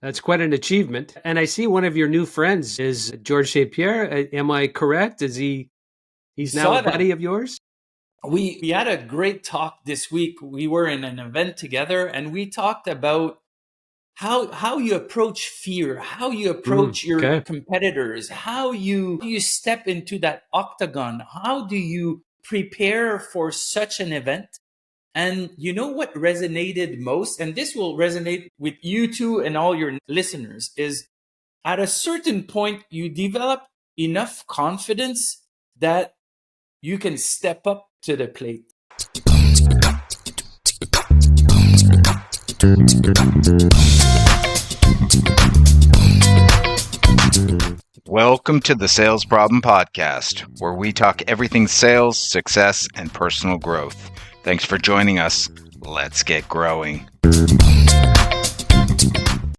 That's quite an achievement. And I see one of your new friends is George St. Pierre. Am I correct? He's now a Saw that. buddy of yours? We had a great talk this week. We were in an event together and we talked about how you approach fear, how you approach your Okay. competitors, how you step into that octagon, how do you prepare for such an event. And you know what resonated most, and this will resonate with you too and all your listeners, is at a certain point you develop enough confidence that you can step up to the plate. Welcome to the Sales Problem Podcast, where we talk everything sales, success, and personal growth. Thanks for joining us. Let's get growing.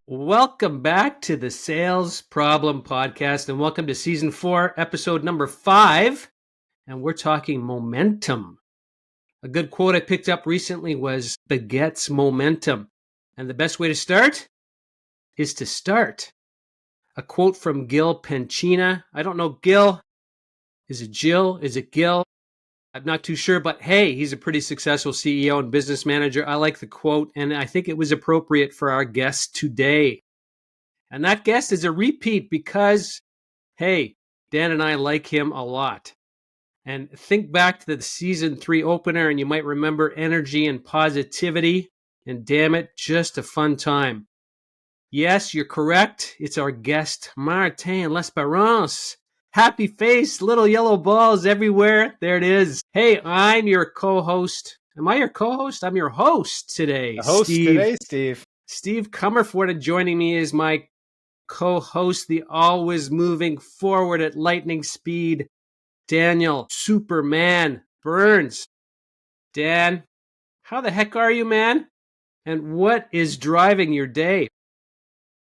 Welcome back to the Sales Problem Podcast, and welcome to Season 4, Episode number 5. And we're talking momentum. A good quote I picked up recently was, begets momentum. And the best way to start is to start. A quote from Gil Penchina. I don't know, Gil. Is it Jill? Is it Gil? I'm not too sure, but hey, he's a pretty successful CEO and business manager. I like the quote, and I think it was appropriate for our guest today. And that guest is a repeat because, hey, Dan and I like him a lot. And think back to the Season 3 opener, and you might remember energy and positivity. And damn it, just a fun time. Yes, you're correct. It's our guest, Martin Lesperance. Happy face, little yellow balls everywhere. There it is. Hey, I'm your co-host. Am I your co-host? I'm your host today, The host Steve. today, Steve. Steve Comerford, and joining me is my co-host, the always moving forward at lightning speed, Daniel Superman Burns. Dan, how the heck are you, man? And what is driving your day?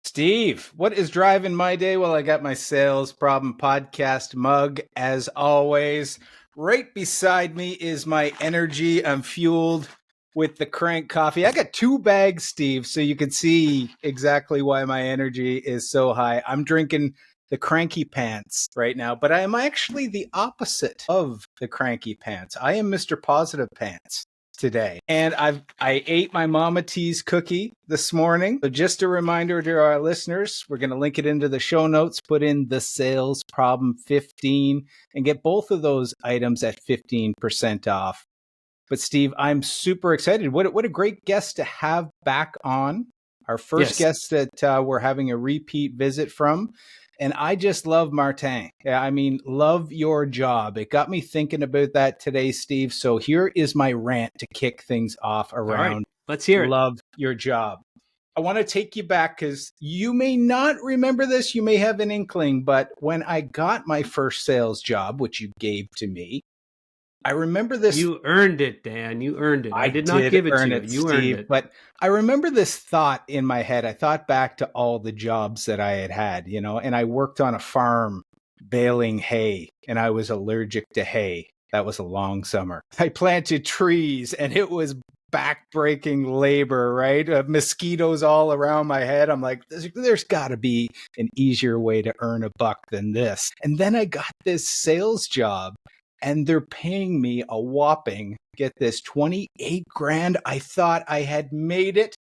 Steve, what is driving my day? Well, I got my Sales Problem Podcast mug, as always. Right beside me is my energy. I'm fueled with the Crank coffee. I got 2 bags, Steve, so you can see exactly why my energy is so high. I'm drinking the Cranky Pants right now, but I am actually the opposite of the Cranky Pants. I am Mr. Positive Pants today. And I ate my Mama T's cookie this morning. So just a reminder to our listeners, we're going to link it into the show notes, put in the Sales Problem 15 and get both of those items at 15% off. But Steve, I'm super excited. What a great guest to have back on. Our first guest that we're having a repeat visit from. And I just love Martin. I mean, love your job. It got me thinking about that today, Steve. So here is my rant to kick things off around. All right, let's hear it. Love your job. I want to take you back because you may not remember this. You may have an inkling, but when I got my first sales job, which you gave to me, I remember this. You earned it, Dan. You earned it. I did not give it to you. You earned it. But I remember this thought in my head. I thought back to all the jobs that I had, and I worked on a farm baling hay, and I was allergic to hay. That was a long summer. I planted trees, and it was back-breaking labor, right? Mosquitoes all around my head. I'm like, there's got to be an easier way to earn a buck than this. And then I got this sales job. And they're paying me a whopping, get this, 28 grand. I thought I had made it.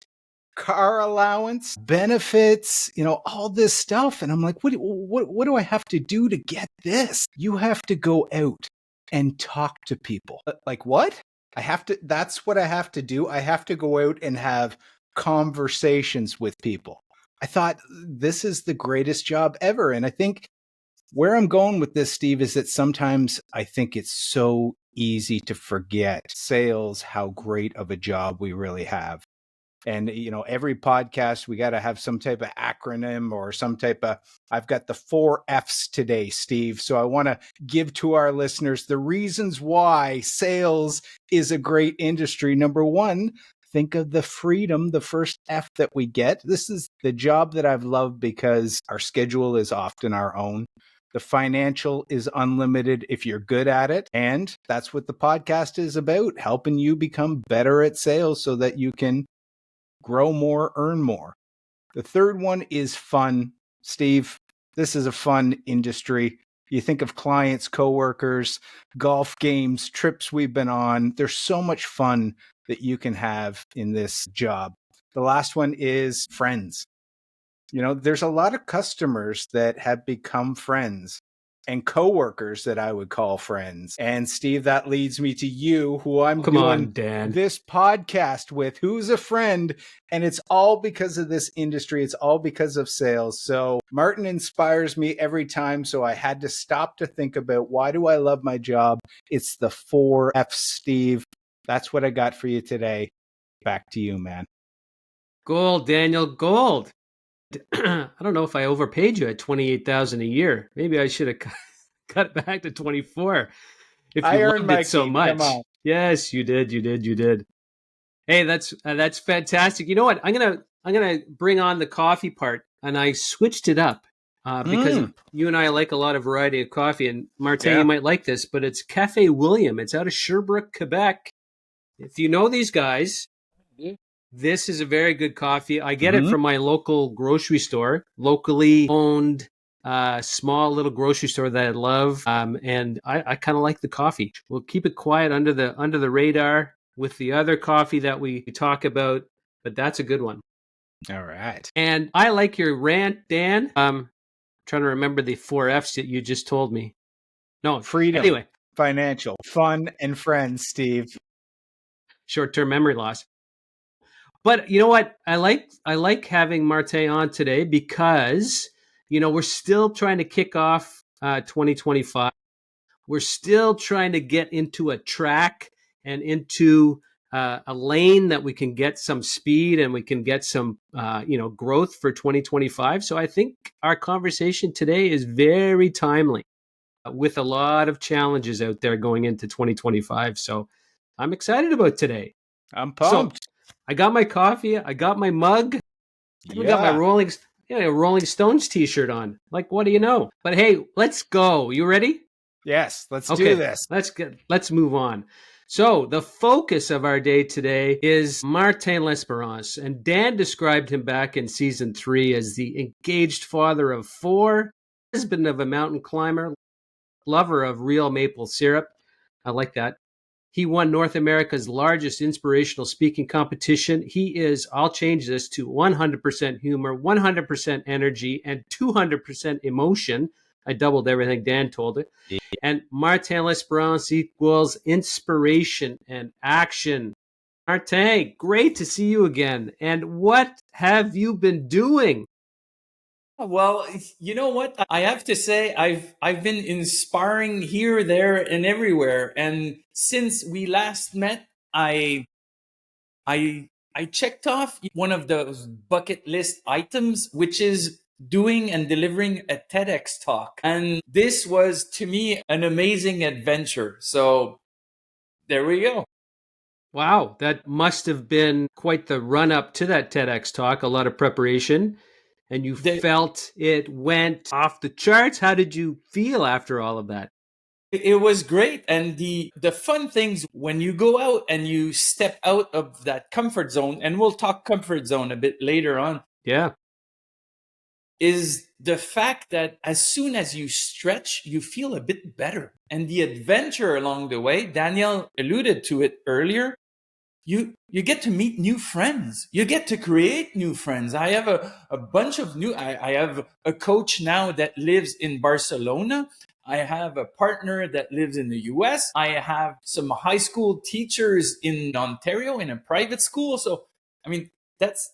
Car allowance, benefits, all this stuff. And I'm like, what do I have to do to get this? You have to go out and talk to people. Like what? That's what I have to do. I have to go out and have conversations with people. I thought this is the greatest job ever. And I think where I'm going with this, Steve, is that sometimes I think it's so easy to forget sales, how great of a job we really have. And, every podcast, we got to have some type of acronym or some type of, I've got the 4 F's today, Steve. So I want to give to our listeners the reasons why sales is a great industry. Number 1, think of the freedom, the first F that we get. This is the job that I've loved because our schedule is often our own. The financial is unlimited if you're good at it. And that's what the podcast is about, helping you become better at sales so that you can grow more, earn more. The third one is fun. Steve, this is a fun industry. You think of clients, coworkers, golf games, trips we've been on. There's so much fun that you can have in this job. The last one is friends. You know, there's a lot of customers that have become friends and coworkers that I would call friends. And Steve, that leads me to you, who I'm Come doing on, Dan. this podcast with, who's a friend. And it's all because of this industry. It's all because of sales. So Martin inspires me every time. So I had to stop to think about, why do I love my job? It's the 4F's, Steve. That's what I got for you today. Back to you, man. Gold, Daniel, gold. I don't know if I overpaid you at $28,000 a year. Maybe I should have cut back to 24 if I you earned loved my it so keep. much. Come on. Yes, you did. Hey, that's fantastic. You know what? I'm gonna bring on the coffee part, and I switched it up because you and I like a lot of variety of coffee. And Martin, you might like this, but it's Cafe William. It's out of Sherbrooke, Quebec. If you know these guys, this is a very good coffee. I get it from my local grocery store, locally owned, small little grocery store that I love. And I kind of like the coffee. We'll keep it quiet under the radar with the other coffee that we talk about, but that's a good one. All right. And I like your rant, Dan. Trying to remember the 4F's that you just told me. No, Freedom, anyway, financial, fun, and friends, Steve. short-term memory loss. But you know what? I like having Martin on today because, you know, we're still trying to kick off 2025. We're still trying to get into a track and into a lane that we can get some speed and we can get some, growth for 2025. So I think our conversation today is very timely with a lot of challenges out there going into 2025. So I'm excited about today. I'm So pumped. I got my coffee. I got my mug. I got my Rolling Stones t-shirt on. Like, what do you know? But hey, let's go. You ready? Yes, let's do this. Let's move on. So the focus of our day today is Martin Lesperance, and Dan described him back in season 3 as the engaged father of 4, husband of a mountain climber, lover of real maple syrup. I like that. He won North America's largest inspirational speaking competition. He is, I'll change this to 100% humor, 100% energy, and 200% emotion. I doubled everything Dan told it. And Martin Lesperance equals inspiration and action. Martin, great to see you again. And what have you been doing? Well, you know what? I have to say I've been inspiring here, there, and everywhere. And since we last met, I checked off one of those bucket list items, which is doing and delivering a TEDx talk. And this was, to me, an amazing adventure. So there we go. Wow, that must have been quite the run up to that TEDx talk, a lot of preparation. And you felt it went off the charts. How did you feel after all of that? It was great. And the fun things when you go out and you step out of that comfort zone, and we'll talk comfort zone a bit later on. Yeah. Is the fact that as soon as you stretch, you feel a bit better. And the adventure along the way, Daniel alluded to it earlier, you get to meet new friends. You get to create new friends. I have a bunch of I have a coach now that lives in Barcelona. I have a partner that lives in the US. I have some high school teachers in Ontario in a private school. So, I mean, that's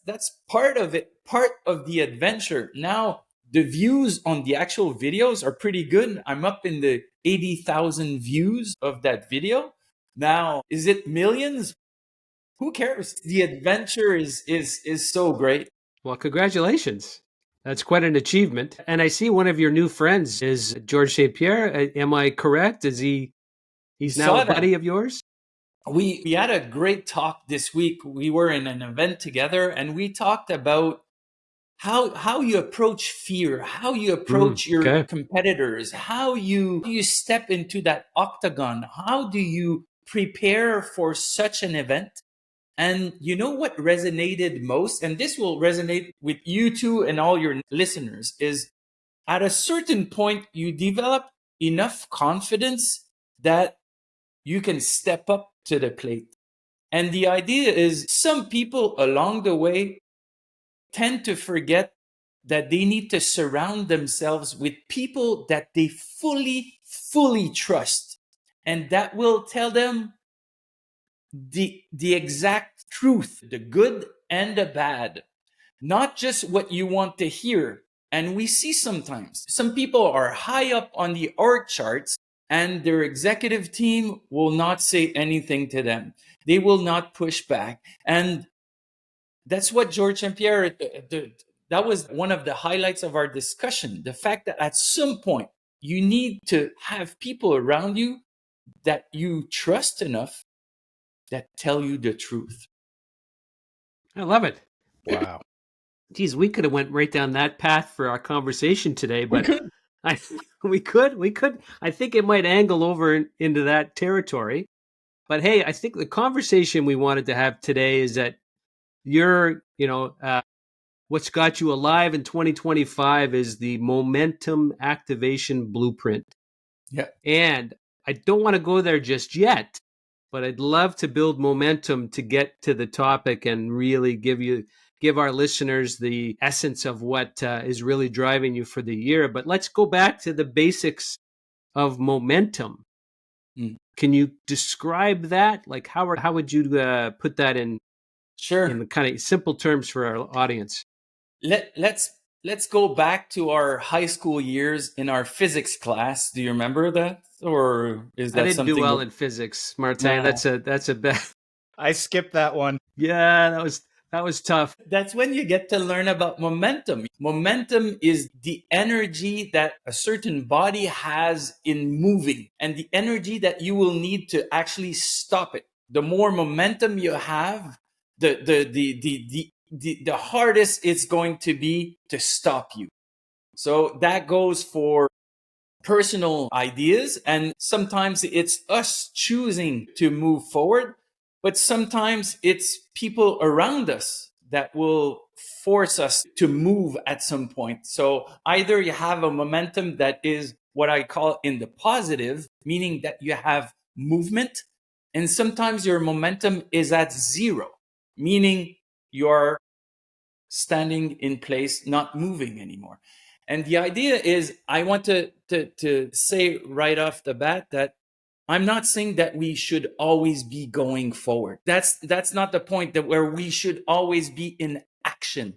part of it, part of the adventure. Now, the views on the actual videos are pretty good. I'm up in the 80,000 views of that video. Now, is it millions? Who cares? The adventure is so great. Well, congratulations. That's quite an achievement. And I see one of your new friends is George St. Pierre. Am I correct? He's now a buddy of yours? We had a great talk this week. We were in an event together and we talked about how you approach fear, how you approach your competitors, how you step into that octagon. How do you prepare for such an event? And you know what resonated most? And this will resonate with you too and all your listeners is at a certain point, you develop enough confidence that you can step up to the plate. And the idea is some people along the way tend to forget that they need to surround themselves with people that they fully trust. And that will tell them the exact truth, the good and the bad, not just what you want to hear. And we see sometimes some people are high up on the org charts and their executive team will not say anything to them. They will not push back. And that's what George and Pierre, that was one of the highlights of our discussion. The fact that at some point you need to have people around you that you trust enough that tell you the truth. I love it. Wow. Geez, we could have went right down that path for our conversation today, We but could. we could. I think it might angle over into that territory. But hey, I think the conversation we wanted to have today is that what's got you alive in 2025 is the momentum activation blueprint. Yeah. And I don't want to go there just yet, but I'd love to build momentum to get to the topic and really give our listeners the essence of what is really driving you for the year. But let's go back to the basics of momentum. Can you describe that? Like how would you put that in Sure. the kind of simple terms for our audience? Let's go back to our high school years in our physics class. Do you remember that, or is I that didn't do something? well in physics, Martin. Nah. That's a bad. I skipped that one. Yeah, that was tough. That's when you get to learn about momentum. Momentum is the energy that a certain body has in moving and the energy that you will need to actually stop it. The more momentum you have, the hardest it's going to be to stop you. So that goes for personal ideas. And sometimes it's us choosing to move forward, but sometimes it's people around us that will force us to move at some point. So either you have a momentum that is what I call in the positive, meaning that you have movement, and sometimes your momentum is at zero, meaning you're standing in place, not moving anymore. And the idea is, I want to say right off the bat that I'm not saying that we should always be going forward. That's not the point, that where we should always be in action.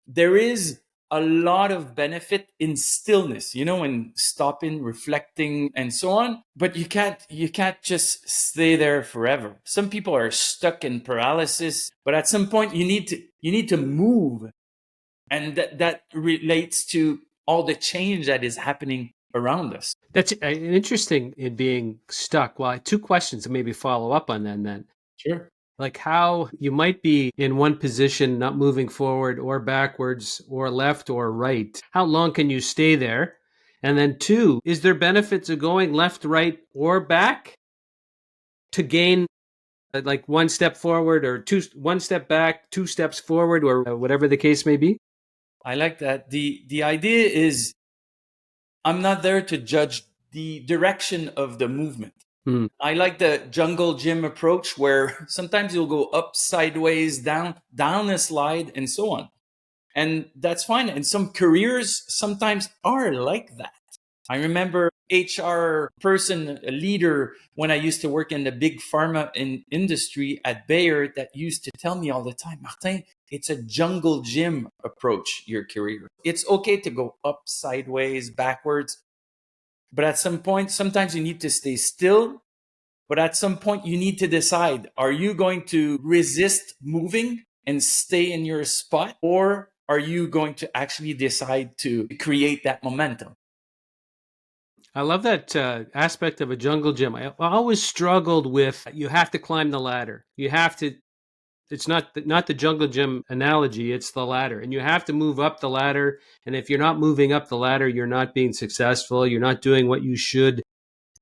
There is a lot of benefit in stillness, in stopping, reflecting, and so on. But you can't just stay there forever. Some people are stuck in paralysis, but at some point you need to move. And that relates to all the change that is happening around us. That's interesting in being stuck. Well, two questions to maybe follow up on then. Sure. Like how you might be in one position, not moving forward or backwards or left or right. How long can you stay there? And then two, is there benefits of going left, right, or back to gain like one step forward or one step back, two steps forward, or whatever the case may be? I like that. The idea is, I'm not there to judge the direction of the movement. I like the jungle gym approach, where sometimes you'll go up, sideways, down a slide, and so on. And that's fine. And some careers sometimes are like that. I remember HR person, a leader, when I used to work in the big pharma industry at Bayer, that used to tell me all the time, Martin, it's a jungle gym approach, your career. It's okay to go up, sideways, backwards. But at some point, sometimes you need to stay still. But at some point, you need to decide, are you going to resist moving and stay in your spot? Or are you going to actually decide to create that momentum? I love that aspect of a jungle gym. I always struggled with, you have to climb the ladder. You have to, it's not the jungle gym analogy, it's the ladder. And you have to move up the ladder. And if you're not moving up the ladder, you're not being successful. You're not doing what you should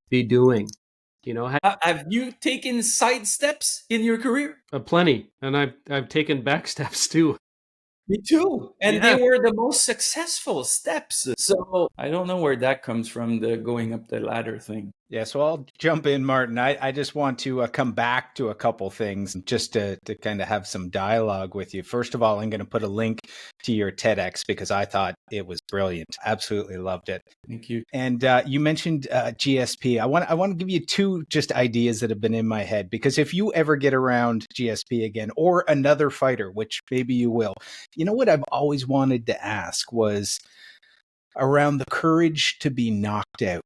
be doing. You know, Have you taken side steps in your career? plenty, and I've taken back steps too. Me too. And they Yeah. were the most successful steps. So I don't know where that comes from, the going up the ladder thing. Yeah, so I'll jump in, Martin. I just want to come back to a couple things just to kind of have some dialogue with you. First of all, I'm going to put a link to your TEDx because I thought it was brilliant. Absolutely loved it. Thank you. And you mentioned GSP. I want to give you two just ideas that have been in my head, because if you ever get around GSP again or another fighter, which maybe you will, you know what I've always wanted to ask was around the courage to be knocked out.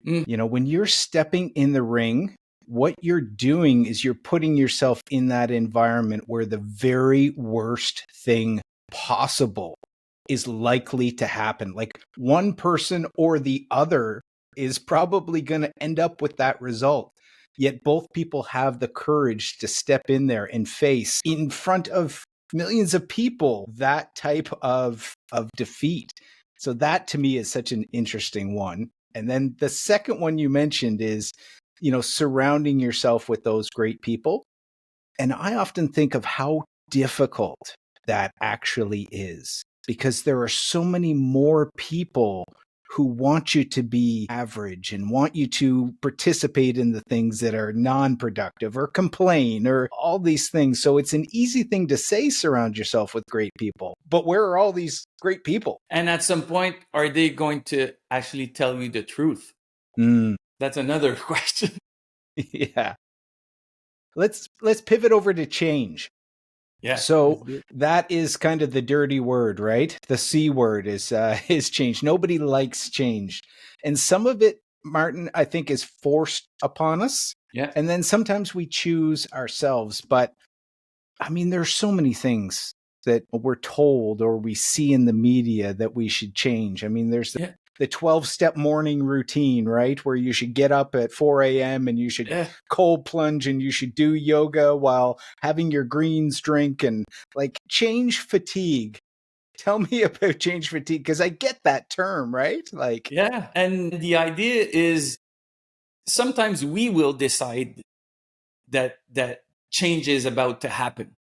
You know, when you're stepping in the ring, what you're doing is you're putting yourself in that environment where the very worst thing possible is likely to happen. Like one person or the other is probably going to end up with that result. Yet both people have the courage to step in there and face in front of millions of people that type of defeat. So that to me is such an interesting one. And then the second one you mentioned is, you know, surrounding yourself with those great people. And I often think of how difficult that actually is, because there are so many more people who want you to be average and want you to participate in the things that are non-productive or complain or all these things. So it's an easy thing to say, surround yourself with great people. But where are all these great people? And at some point, are they going to actually tell you the truth? That's another question. Yeah. Let's pivot over to change. Yeah. So that is kind of the dirty word, right? The C word is change. Nobody likes change. And some of it, Martin, I think is forced upon us. Yeah. And then sometimes we choose ourselves. But I mean, there's so many things that we're told or we see in the media that we should change. I mean, there's the 12-step morning routine, right? Where you should get up at 4 a.m. and you should cold plunge and you should do yoga while having your greens drink and like change fatigue. Tell me about change fatigue, because I get that term, right? Like, yeah. And the idea is sometimes we will decide that change is about to happen.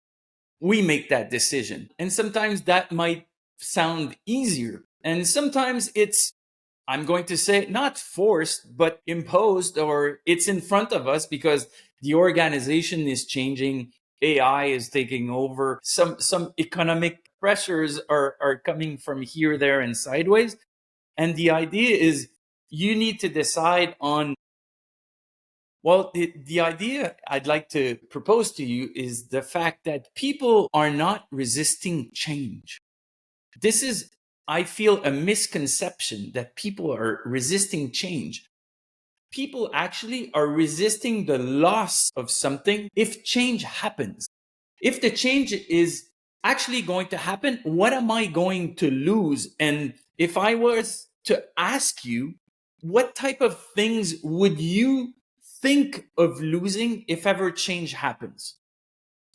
We make that decision. And sometimes that might sound easier. And sometimes it's, I'm going to say, not forced, but imposed, or it's in front of us because the organization is changing. AI is taking over. Some economic pressures are coming from here, there, and sideways. And the idea is you need to decide on, well, the idea I'd like to propose to you is the fact that people are not resisting change. This is, I feel, a misconception that people are resisting change. People actually are resisting the loss of something if change happens. If the change is actually going to happen, what am I going to lose? And if I was to ask you, what type of things would you think of losing if ever change happens?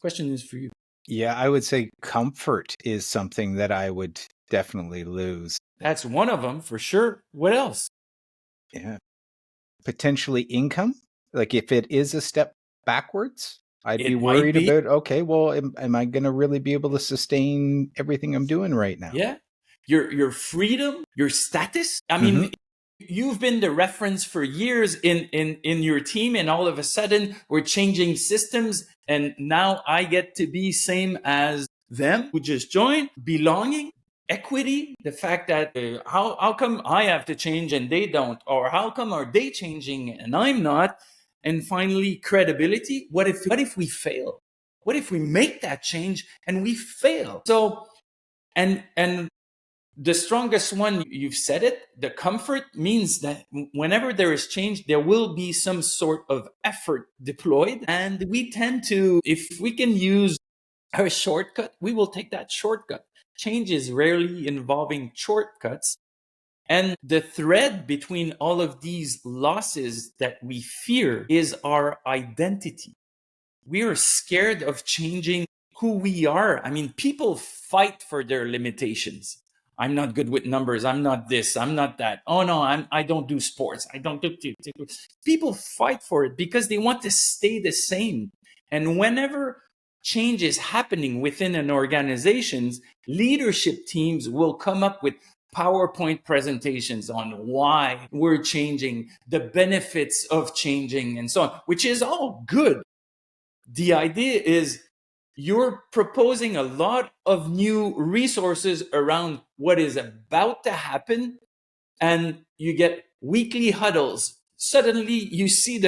Question is for you. yeah, I would say comfort is something that I would definitely lose. That's one of them for sure. What else? Yeah. Potentially income. Like if it is a step backwards, I'd be worried about, okay, well, am I going to really be able to sustain everything I'm doing right now? Yeah. Your freedom, your status. I mean, you've been the reference for years in your team, and all of a sudden we're changing systems, and now I get to be same as them who just joined. Belonging, equity, the fact that how come I have to change and they don't, or how come are they changing and I'm not? And finally, credibility. What if we fail? What if we make that change and we fail? So and the strongest one, you've said it, the comfort means that whenever there is change, there will be some sort of effort deployed. And we tend to, if we can use a shortcut, we will take that shortcut. Change is rarely involving shortcuts. And the thread between all of these losses that we fear is our identity. We are scared of changing who we are. I mean, people fight for their limitations. I'm not good with numbers. I'm not this. I'm not that. Oh no, I don't do sports. I don't do. People fight for it because they want to stay the same. And whenever change is happening within an organization, leadership teams will come up with PowerPoint presentations on why we're changing, the benefits of changing, and so on, which is all good. The idea is you're proposing a lot of new resources around what is about to happen, and you get weekly huddles. Suddenly you see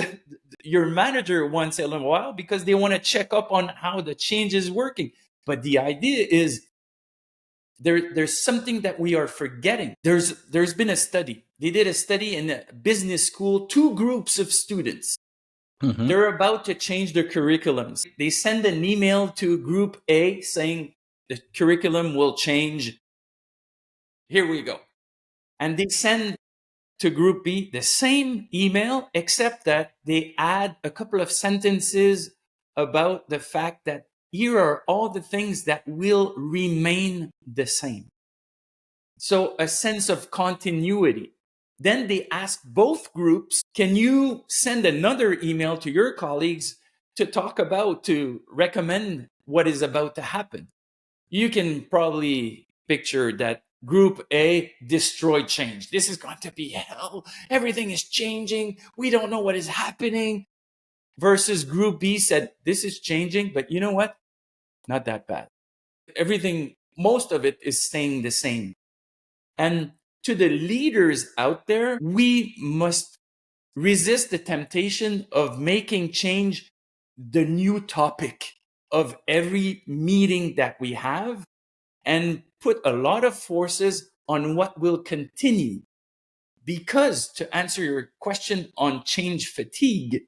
your manager once in a while because they want to check up on how the change is working. But the idea is there's something that we are forgetting. There's been a study. They did a study in a business school, 2 groups of students. Mhm. They're about to change their curriculums. They send an email to group A saying the curriculum will change. Here we go. And they send to group B the same email, except that they add a couple of sentences about the fact that here are all the things that will remain the same. So a sense of continuity. Then they ask both groups, can you send another email to your colleagues to recommend what is about to happen? You can probably picture that group A destroyed change. This is going to be hell. Everything is changing. We don't know what is happening. Versus group B said, this is changing, but you know what? Not that bad. Everything, most of it is staying the same. And to the leaders out there, we must resist the temptation of making change the new topic of every meeting that we have, and put a lot of forces on what will continue. Because to answer your question on change fatigue,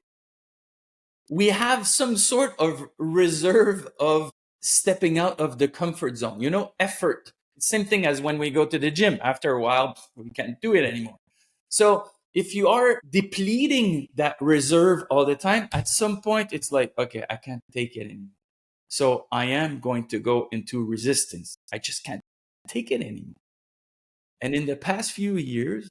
we have some sort of reserve of stepping out of the comfort zone, effort. Same thing as when we go to the gym. After a while, we can't do it anymore. So if you are depleting that reserve all the time, at some point it's like, okay, I can't take it anymore. So I am going to go into resistance. I just can't take it anymore. And in the past few years,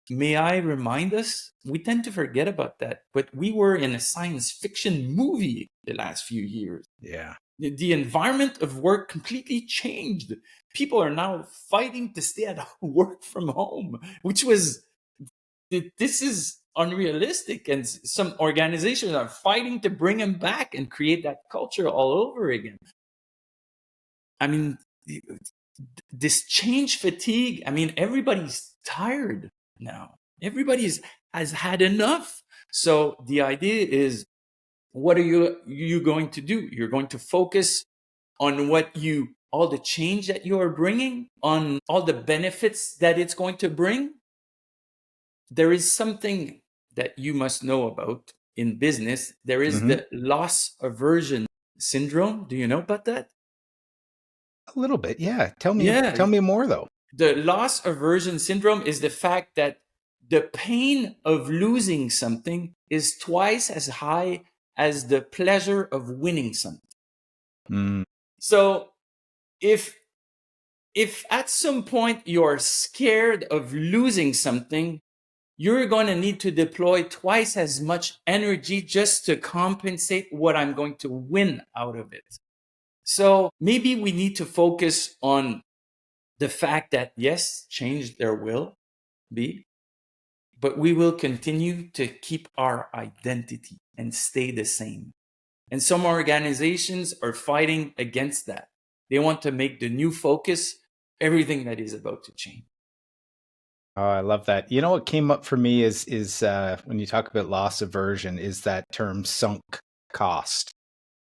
may I remind us, we tend to forget about that, but we were in a science fiction movie the last few years. Yeah. The environment of work completely changed. People are now fighting to stay at work from home, which was, this is unrealistic. And some organizations are fighting to bring them back and create that culture all over again. I mean, this change fatigue, everybody's tired now. Everybody has had enough. So the idea is, what are you going to do? You're going to focus on all the change that you are bringing, on all the benefits that it's going to bring. There is something that you must know about in business. There is the loss aversion syndrome. Do you know about that? A little bit. Yeah. Tell me more though. The loss aversion syndrome is the fact that the pain of losing something is twice as high as the pleasure of winning something. Mm. So if at some point you're scared of losing something, you're going to need to deploy twice as much energy just to compensate what I'm going to win out of it. So maybe we need to focus on the fact that, yes, change there will be, but we will continue to keep our identity and stay the same. And some organizations are fighting against that. They want to make the new focus everything that is about to change. Oh, I love that. You know what came up for me is when you talk about loss aversion, is that term sunk cost.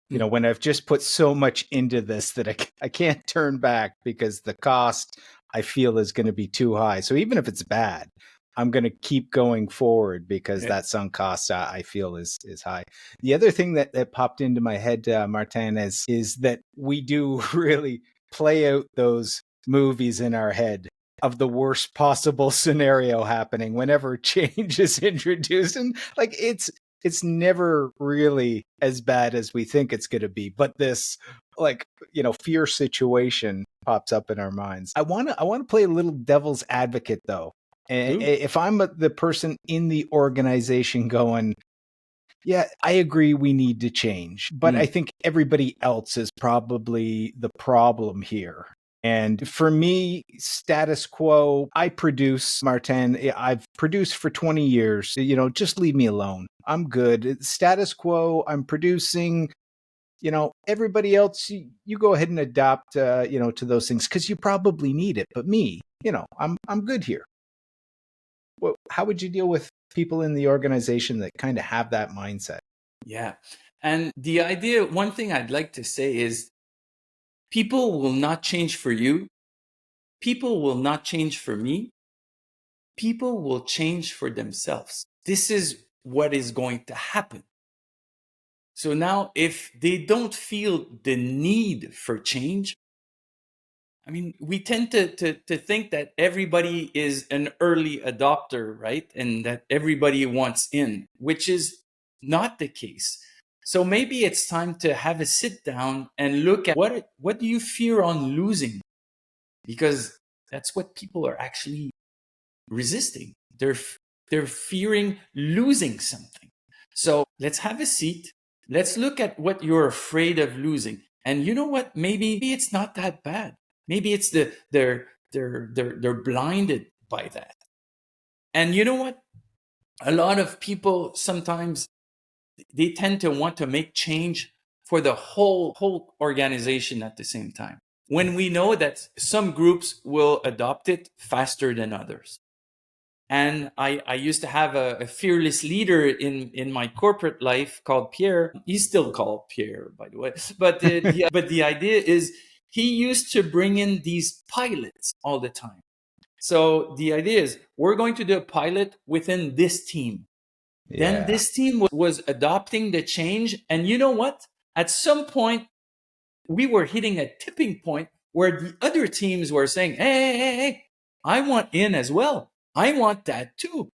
You know, when I've just put so much into this that I can't turn back because the cost I feel is going to be too high. So even if it's bad, I'm going to keep going forward because that sunk cost I feel is high. The other thing that popped into my head, Martin, is that we do really play out those movies in our head of the worst possible scenario happening whenever change is introduced. And like, it's it's never really as bad as we think it's going to be. But this, like, fear situation pops up in our minds. I want to play a little devil's advocate, though. Ooh. If I'm the person in the organization going, yeah, I agree we need to change, but I think everybody else is probably the problem here. And for me, status quo, I produce, Martin, I've produced for 20 years. Just leave me alone. I'm good. Status quo, I'm producing. Everybody else, you go ahead and adapt, to those things because you probably need it. But me, I'm good here. Well, how would you deal with people in the organization that kind of have that mindset? Yeah. And the idea, one thing I'd like to say is people will not change for you. People will not change for me. People will change for themselves. This is what is going to happen. So now, if they don't feel the need for change, I mean, we tend to think that everybody is an early adopter, right? And that everybody wants in, which is not the case. So maybe it's time to have a sit down and look at what do you fear on losing? Because that's what people are actually resisting. They're fearing losing something. So let's have a seat. Let's look at what you're afraid of losing. And you know what? Maybe it's not that bad. Maybe it's they're blinded by that. And you know what? A lot of people sometimes they tend to want to make change for the whole organization at the same time. When we know that some groups will adopt it faster than others. And I used to have a fearless leader in my corporate life called Pierre. He's still called Pierre, by the way. But the idea is he used to bring in these pilots all the time. So the idea is we're going to do a pilot within this team. Yeah. Then this team was adopting the change. And you know what? At some point, we were hitting a tipping point where the other teams were saying, hey, I want in as well. I want that too.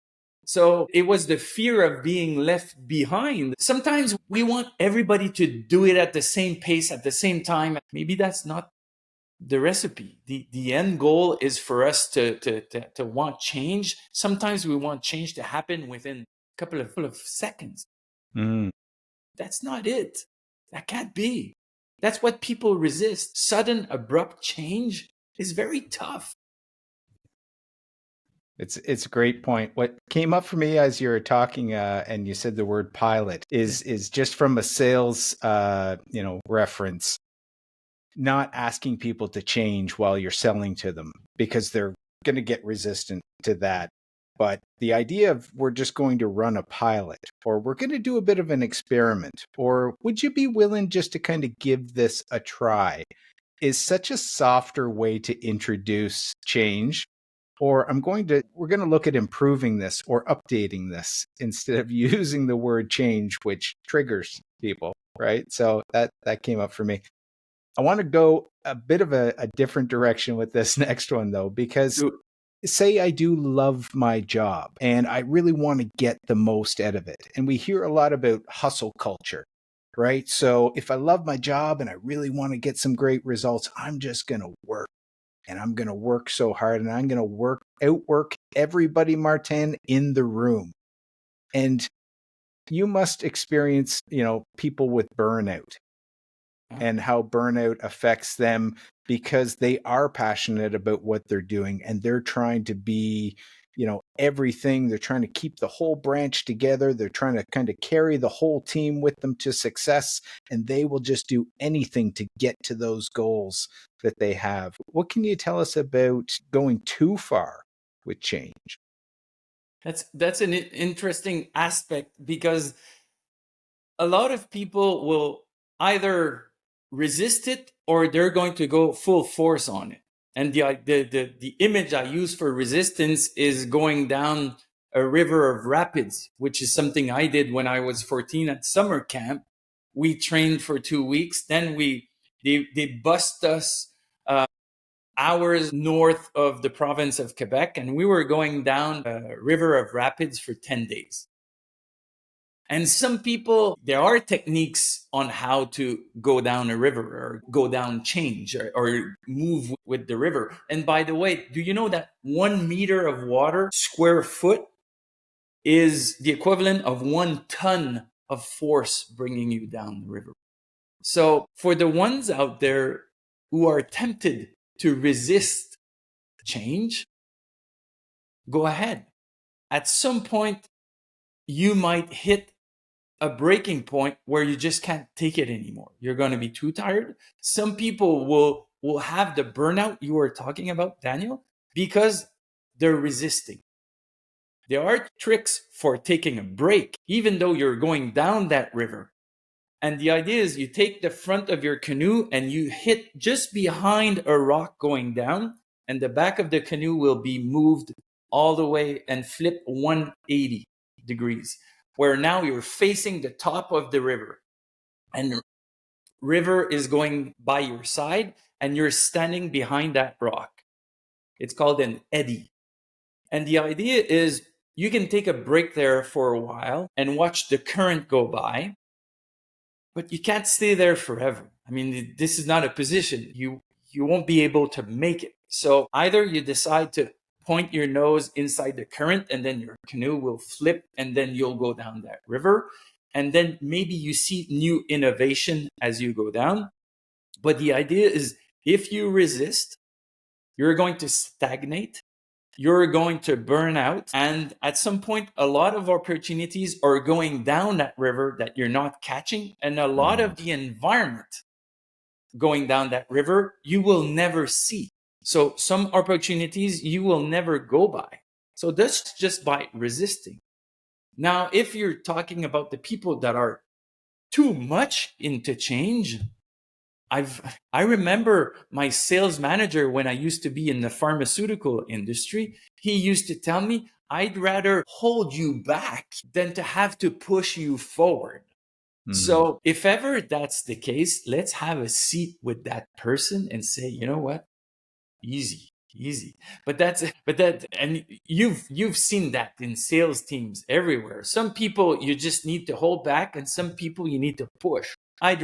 So it was the fear of being left behind. Sometimes we want everybody to do it at the same pace, at the same time. Maybe that's not the recipe. The end goal is for us to want change. Sometimes we want change to happen within a couple of seconds. That's not it. That can't be. That's what people resist. Sudden, abrupt change is very tough. It's a great point. What came up for me as you were talking, and you said the word pilot, is just from a sales, reference. Not asking people to change while you're selling to them because they're going to get resistant to that. But the idea of we're just going to run a pilot, or we're going to do a bit of an experiment, or would you be willing just to kind of give this a try, is such a softer way to introduce change. Or we're going to look at improving this or updating this instead of using the word change, which triggers people, right? So that came up for me. I want to go a bit of a different direction with this next one, though, because say I do love my job and I really want to get the most out of it. And we hear a lot about hustle culture, right? So if I love my job and I really want to get some great results, I'm just going to work. And I'm going to work so hard and I'm going to outwork everybody, Martin, in the room. And you must experience, people with burnout and how burnout affects them because they are passionate about what they're doing and they're trying to be, everything. They're trying to keep the whole branch together. They're trying to kind of carry the whole team with them to success, and they will just do anything to get to those goals that they have. What can you tell us about going too far with change? That's an interesting aspect because a lot of people will either resist it or they're going to go full force on it. And the image I use for resistance is going down a river of rapids, which is something I did when I was 14 at summer camp. We trained for 2 weeks. Then they bussed us hours north of the province of Quebec, and we were going down a river of rapids for 10 days. And some people, there are techniques on how to go down a river or go down change or move with the river. And by the way, do you know that 1 meter of water square foot is the equivalent of 1 ton of force bringing you down the river? So for the ones out there who are tempted to resist change, go ahead. At some point, you might hit a breaking point where you just can't take it anymore. You're going to be too tired. Some people will have the burnout you were talking about, Daniel, because they're resisting. There are tricks for taking a break, even though you're going down that river. And the idea is you take the front of your canoe and you hit just behind a rock going down, and the back of the canoe will be moved all the way and flip 180 degrees, where now you're facing the top of the river and river is going by your side and you're standing behind that rock. It's called an eddy. And the idea is you can take a break there for a while and watch the current go by, but you can't stay there forever. I mean, this is not a position. You won't be able to make it. So either you decide to point your nose inside the current and then your canoe will flip and then you'll go down that river. And then maybe you see new innovation as you go down. But the idea is if you resist, you're going to stagnate. You're going to burn out. And at some point, a lot of opportunities are going down that river that you're not catching. And a lot of the environment going down that river, you will never see. So some opportunities you will never go by. So that's just by resisting. Now, if you're talking about the people that are too much into change, I remember my sales manager when I used to be in the pharmaceutical industry, he used to tell me, I'd rather hold you back than to have to push you forward. So if ever that's the case, let's have a seat with that person and say, you know what? Easy. And you've seen that in sales teams everywhere. Some people you just need to hold back and some people you need to push. I'll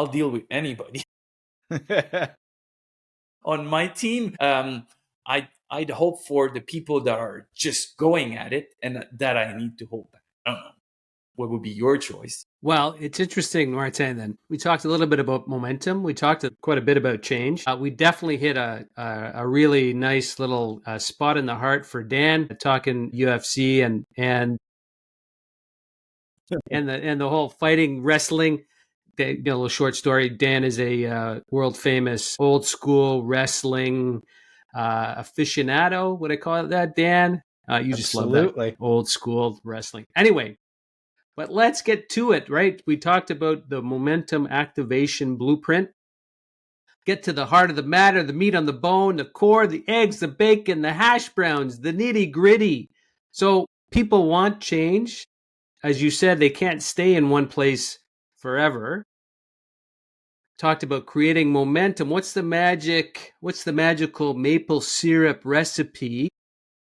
deal with anybody. On my team, I'd hope for the people that are just going at it and that I need to hold back. I don't know. What would be your choice? Well, it's interesting, Martin, then. We talked a little bit about momentum. We talked quite a bit about change. We definitely hit a really nice little spot in the heart for Dan, talking UFC and the whole fighting, wrestling. A little short story. Dan is a world famous old school wrestling aficionado. Would I call it that, Dan? You just love that old school wrestling. Anyway, but let's get to it, right? We talked about the momentum activation blueprint. Get to the heart of the matter, the meat on the bone, the core, the eggs, the bacon, the hash browns, the nitty gritty. So people want change. As you said, they can't stay in one place forever. Talked about creating momentum. What's the magical maple syrup recipe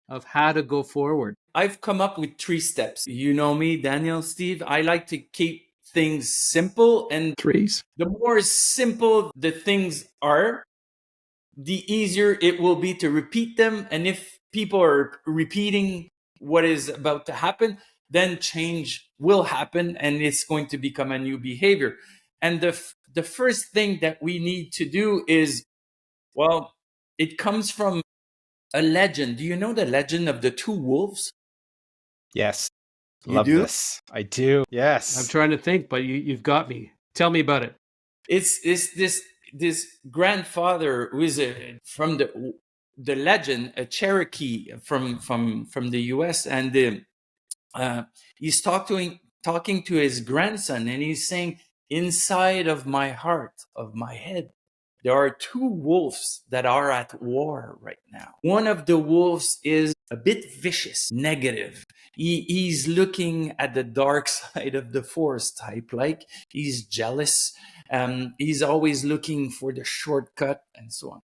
of how to go forward? I've come up with 3 steps. You know me, Daniel, Steve. I like to keep things simple, and threes. The more simple the things are, the easier it will be to repeat them. And if people are repeating what is about to happen, then change will happen and it's going to become a new behavior. And the first thing that we need to do is, well, it comes from a legend. Do you know the legend of the 2 wolves? Yes. Love this. I do. Yes. I'm trying to think, but you've got me. Tell me about it. It's this grandfather who is from the legend, a Cherokee from the US, and he's talking to his grandson, and he's saying, inside of my heart, of my head, there are 2 wolves that are at war right now. One of the wolves is a bit vicious, negative. He's looking at the dark side of the force type, like he's jealous. He's always looking for the shortcut and so on.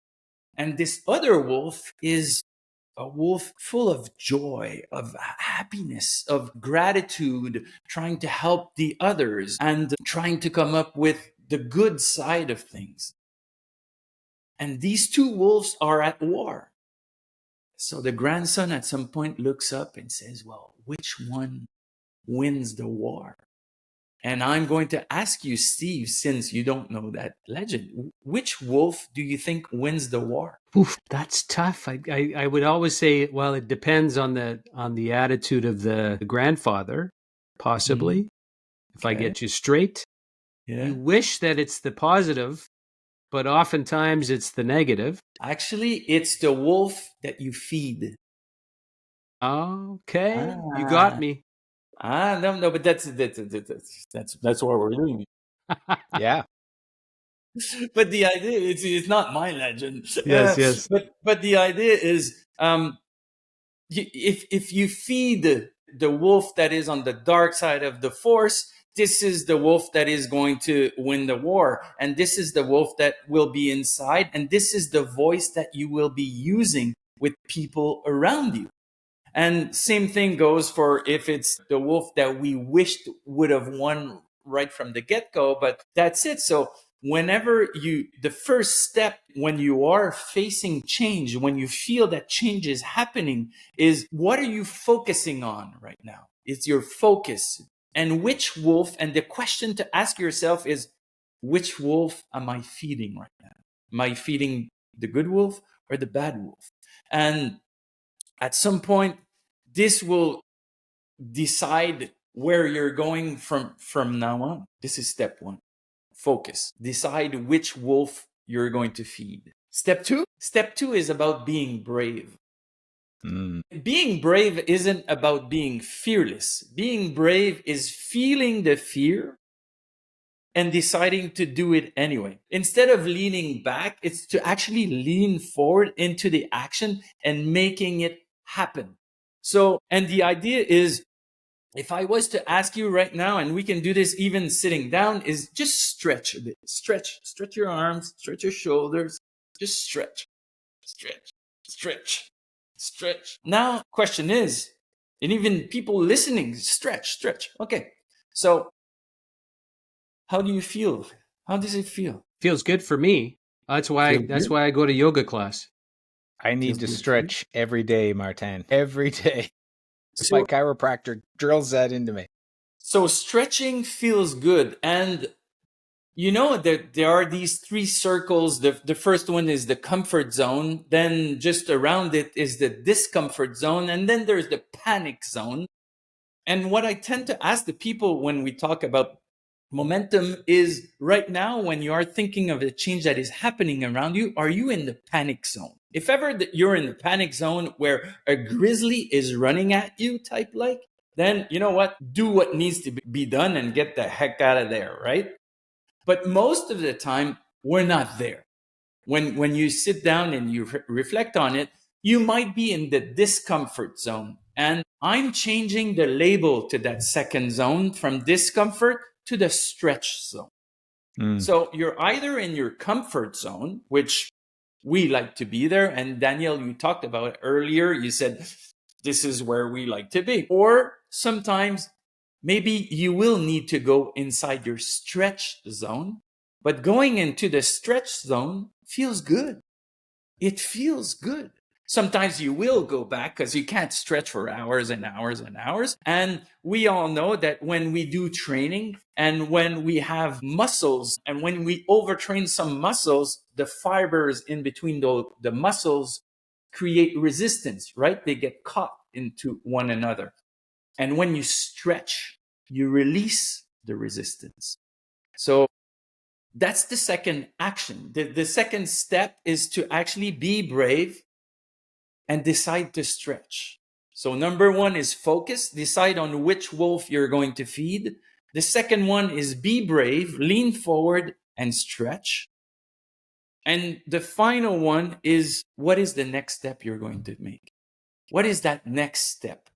And this other wolf is a wolf full of joy, of happiness, of gratitude, trying to help the others and trying to come up with the good side of things. And these two wolves are at war. So the grandson at some point looks up and says, well, which one wins the war? And I'm going to ask you, Steve, since you don't know that legend, which wolf do you think wins the war? Oof, that's tough. I would always say, well, it depends on the attitude of the grandfather, possibly. If I Okay. get you straight, Yeah. you wish that it's the positive, but oftentimes it's the negative. Actually, it's the wolf that you feed. Okay, you got me. No, but that's what we're doing. Yeah. But the idea it's not my legend. Yes, yes. But the idea is if you feed the wolf that is on the dark side of the force, this is the wolf that is going to win the war, and this is the wolf that will be inside, and this is the voice that you will be using with people around you. And same thing goes for if it's the wolf that we wished would have won right from the get-go, but that's it. So whenever the first step when you are facing change, when you feel that change is happening, is what are you focusing on right now? It's your focus. And which wolf, and the question to ask yourself is, which wolf am I feeding right now? Am I feeding the good wolf or the bad wolf? And at some point, this will decide where you're going from now on. This is step one. Focus. Decide which wolf you're going to feed. Step two is about being brave. Being brave isn't about being fearless. Being brave is feeling the fear and deciding to do it anyway. Instead of leaning back, it's to actually lean forward into the action and making it happen. So, and the idea is, if I was to ask you right now, and we can do this even sitting down, is just stretch a bit. Stretch your arms, stretch your shoulders, just stretch. Now, question is, and even people listening, stretch. Okay. So how do you feel? How does it feel? Feels good for me. That's why I go to yoga class. I need to stretch every day, Martin. Every day. So, My chiropractor drills that into me. So stretching feels good. And you know that there are these three circles. The first one is the comfort zone. Then just around it is the discomfort zone. And then there's the panic zone. And what I tend to ask the people when we talk about momentum is, right now, when you are thinking of a change that is happening around you, are you in the panic zone? If ever you're in the panic zone where a grizzly is running at you type like, then you know what? Do what needs to be done and get the heck out of there, right? But most of the time, we're not there. When you sit down and you reflect on it, you might be in the discomfort zone. And I'm changing the label to that second zone from discomfort to the stretch zone. So you're either in your comfort zone, which we like to be there. And Daniel, you talked about it earlier. You said, this is where we like to be. Or sometimes maybe you will need to go inside your stretch zone, but going into the stretch zone feels good. It feels good. Sometimes you will go back because you can't stretch for hours and hours and hours. And we all know that when we do training and when we have muscles and when we overtrain some muscles, the fibers in between the muscles create resistance, right? They get caught into one another. And when you stretch, you release the resistance. So that's the second action. The second step is to actually be brave and decide to stretch. So number one is focus. Decide on which wolf you're going to feed. The second one is be brave, lean forward and stretch. And the final one is, what is the next step you're going to make? What is that next step?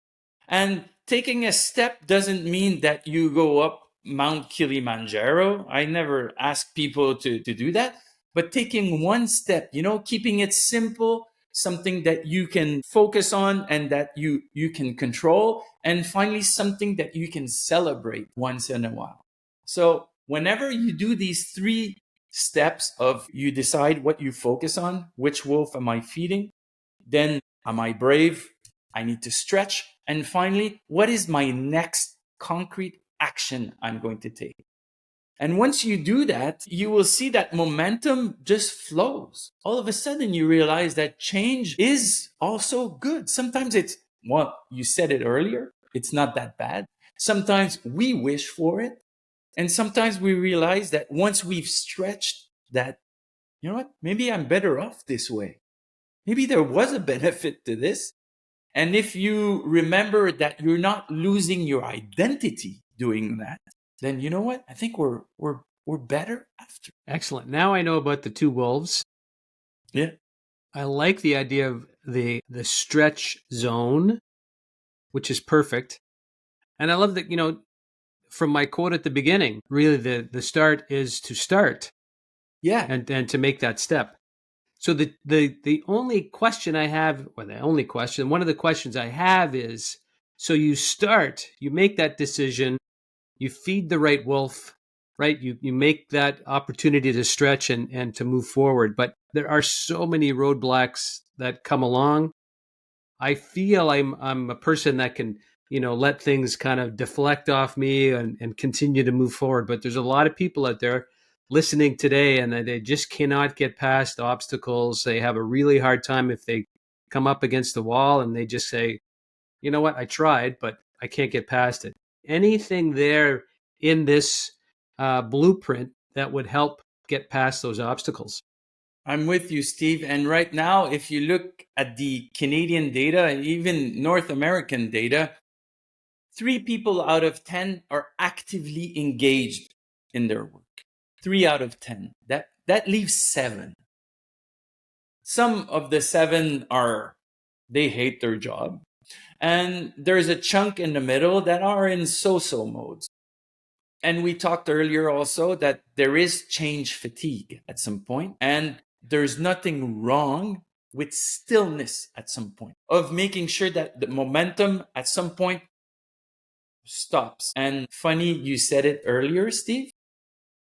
And taking a step doesn't mean that you go up Mount Kilimanjaro. I never ask people to do that. But taking one step, keeping it simple, something that you can focus on and that you can control, and finally something that you can celebrate once in a while. So whenever you do these three steps of you decide what you focus on, which wolf am I feeding, then am I brave, I need to stretch, and finally, what is my next concrete action I'm going to take? And once you do that, you will see that momentum just flows. All of a sudden, you realize that change is also good. Sometimes it's, well, you said it earlier, it's not that bad. Sometimes we wish for it. And sometimes we realize that once we've stretched that, you know what, maybe I'm better off this way. Maybe there was a benefit to this. And if you remember that you're not losing your identity doing that, then you know what? I think we're better after. Excellent. Now I know about the two wolves. Yeah. I like the idea of the stretch zone, which is perfect. And I love that, from my quote at the beginning, really the start is to start. Yeah. And to make that step. So the only question I have, or the only question, one of the questions I have is, so you make that decision, you feed the right wolf, right? You make that opportunity to stretch and to move forward. But there are so many roadblocks that come along. I feel I'm a person that can, let things kind of deflect off me and continue to move forward. But there's a lot of people out there listening today, and they just cannot get past obstacles. They have a really hard time if they come up against the wall and they just say, you know what, I tried, but I can't get past it. Anything there in this blueprint that would help get past those obstacles? I'm with you, Steve. And right now, if you look at the Canadian data and even North American data, 3 people out of 10 are actively engaged in their work. 3 out of 10. That leaves 7. Some of the 7 they hate their job. And there's a chunk in the middle that are in so-so modes. And we talked earlier also that there is change fatigue at some point, and there's nothing wrong with stillness at some point, of making sure that the momentum at some point stops. And funny, you said it earlier, Steve.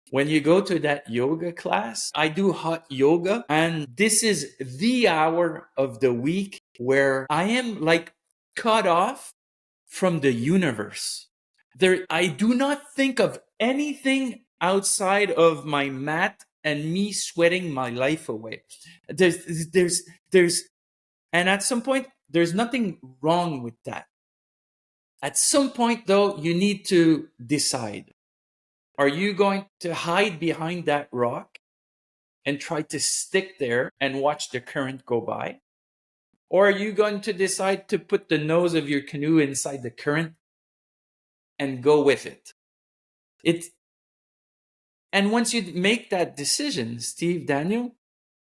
When you go to that yoga class, I do hot yoga, and this is the hour of the week where I am like cut off from the universe. I do not think of anything outside of my mat and me sweating my life away. There's, and at some point, there's nothing wrong with that. At some point, though, you need to decide. Are you going to hide behind that rock and try to stick there and watch the current go by? Or are you going to decide to put the nose of your canoe inside the current and go with it? And once you make that decision, Steve, Daniel,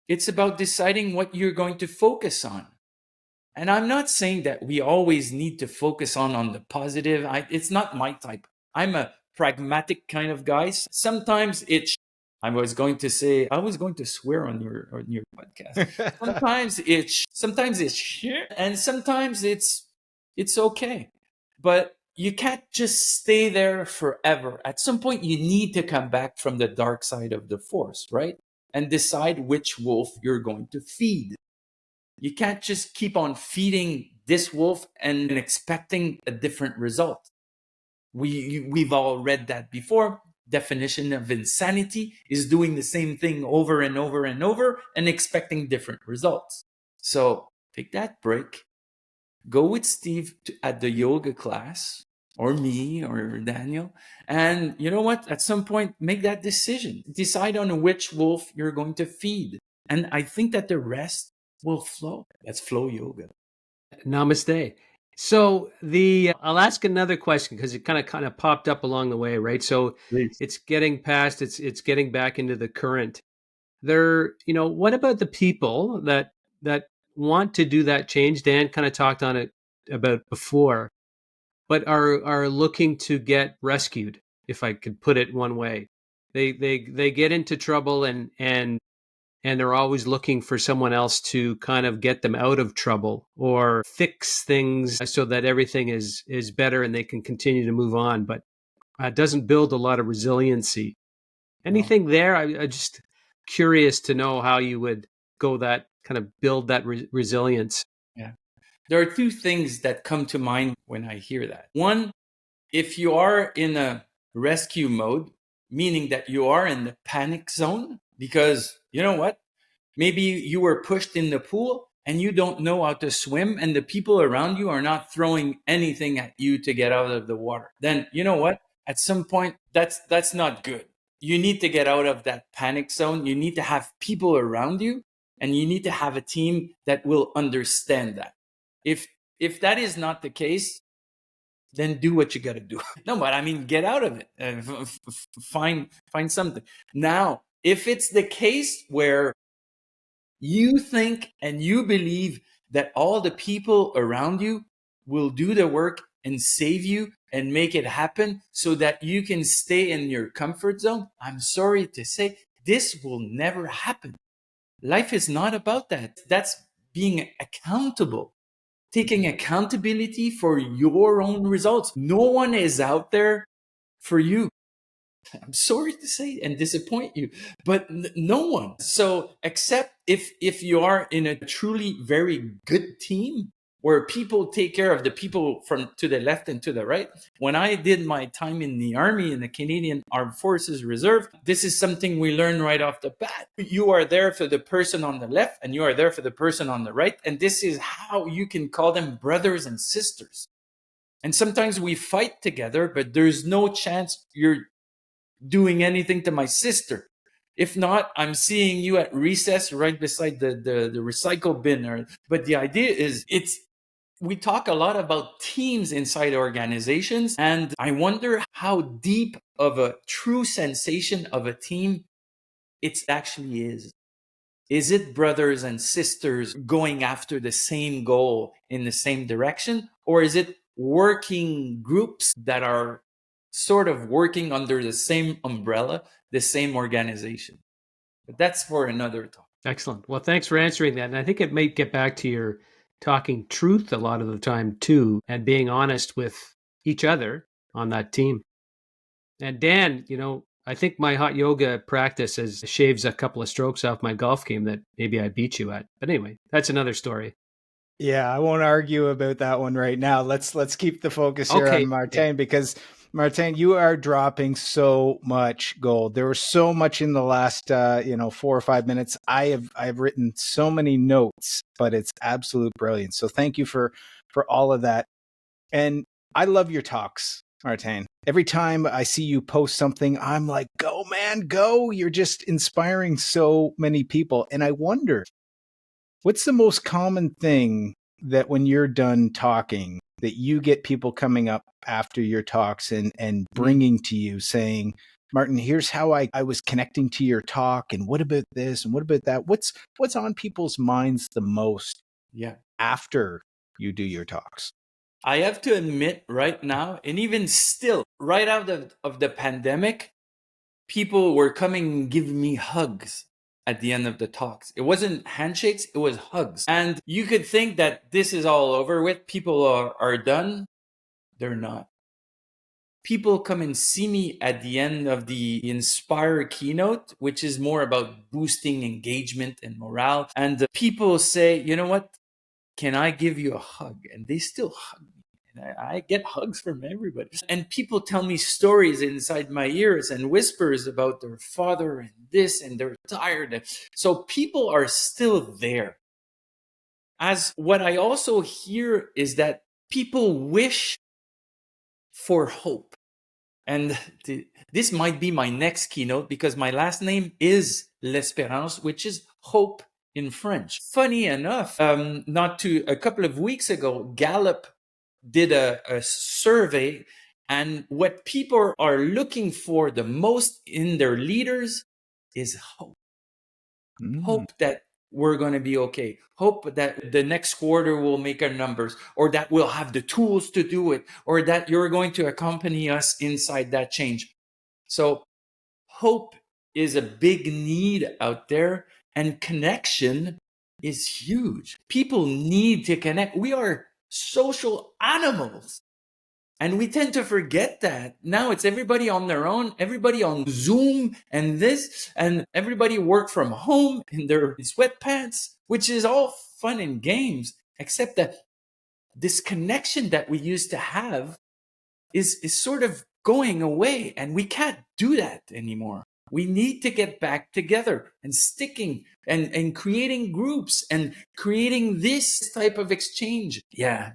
it's about deciding what you're going to focus on. And I'm not saying that we always need to focus on the positive. It's not my type. I'm a pragmatic kind of guy. Sometimes I was going to swear on your podcast. sometimes it's shit, and sometimes it's okay. But you can't just stay there forever. At some point, you need to come back from the dark side of the force, right? And decide which wolf you're going to feed. You can't just keep on feeding this wolf and expecting a different result. We've all read that before. Definition of insanity is doing the same thing over and over and over and expecting different results. So take that break. Go with Steve at the yoga class, or me, or Daniel. And you know what? At some point, make that decision. Decide on which wolf you're going to feed. And I think that the rest will flow. That's flow yoga. Namaste. So I'll ask another question because it kind of popped up along the way, right? So Please. it's getting past, it's getting back into the current. What about the people that want to do that change? Dan kind of talked on it about before, but are looking to get rescued, if I could put it one way. They get into trouble and and they're always looking for someone else to kind of get them out of trouble or fix things so that everything is better and they can continue to move on. But it doesn't build a lot of resiliency. No. Anything there? I just curious to know how you would go that kind of build that resilience. Yeah. There are two things that come to mind when I hear that. One, if you are in a rescue mode, meaning that you are in the panic zone, because you know what? Maybe you were pushed in the pool and you don't know how to swim, and the people around you are not throwing anything at you to get out of the water. Then you know what? At some point, that's not good. You need to get out of that panic zone. You need to have people around you, and you need to have a team that will understand that. If that is not the case, then do what you got to do. No, but I mean, get out of it. Find something. Now, if it's the case where you think and you believe that all the people around you will do the work and save you and make it happen so that you can stay in your comfort zone, I'm sorry to say, this will never happen. Life is not about that. That's being accountable. Taking accountability for your own results. No one is out there for you. I'm sorry to say and disappoint you, but no one. So except if you are in a truly very good team where people take care of the people from to the left and to the right. When I did my time in the Army, in the Canadian Armed Forces Reserve, this is something we learn right off the bat. You are there for the person on the left and you are there for the person on the right. And this is how you can call them brothers and sisters. And sometimes we fight together, but there's no chance you're doing anything to my sister. If not, I'm seeing you at recess right beside the recycle bin. But the idea is we talk a lot about teams inside organizations, and I wonder how deep of a true sensation of a team it actually is. Is it brothers and sisters going after the same goal in the same direction? Or is it working groups that are sort of working under the same umbrella, the same organization? But that's for another talk. Excellent. Well, thanks for answering that. And I think it may get back to your talking truth a lot of the time too, and being honest with each other on that team. And Dan, I think my hot yoga practice shaves a couple of strokes off my golf game that maybe I beat you at. But anyway, that's another story. Yeah, I won't argue about that one right now. Let's keep the focus here on Martin, because Martin, you are dropping so much gold. There was so much in the last 4 or 5 minutes. I've written so many notes, but it's absolute brilliance. So thank you for all of that. And I love your talks, Martin. Every time I see you post something, I'm like, go man, go. You're just inspiring so many people. And I wonder, what's the most common thing that when you're done talking, that you get people coming up after your talks and bringing to you saying, Martin, here's how I was connecting to your talk, and what about this and what about that? What's on people's minds the most after you do your talks? I have to admit right now, and even still, right out of the pandemic, people were coming and giving me hugs at the end of the talks. It wasn't handshakes, it was hugs. And you could think that this is all over with. People are done. They're not. People come and see me at the end of the Inspire keynote, which is more about boosting engagement and morale. And people say, you know what? Can I give you a hug? And they still hug me. I get hugs from everybody. And people tell me stories inside my ears and whispers about their father and this, and they're tired. So people are still there. As what I also hear is that people wish for hope. And this might be my next keynote because my last name is Lesperance, which is hope in French. Funny enough, a couple of weeks ago, Gallup did a survey, and what people are looking for the most in their leaders is hope. Hope that we're going to be okay. Hope that the next quarter will make our numbers, or that we'll have the tools to do it, or that you're going to accompany us inside that change. So hope is a big need out there. And connection is huge. People need to connect. We are social animals. And we tend to forget that. Now it's everybody on their own, everybody on Zoom and this, and everybody work from home in their sweatpants, which is all fun and games, except that this connection that we used to have is sort of going away, and we can't do that anymore. We need to get back together and sticking and creating groups and creating this type of exchange. Yeah,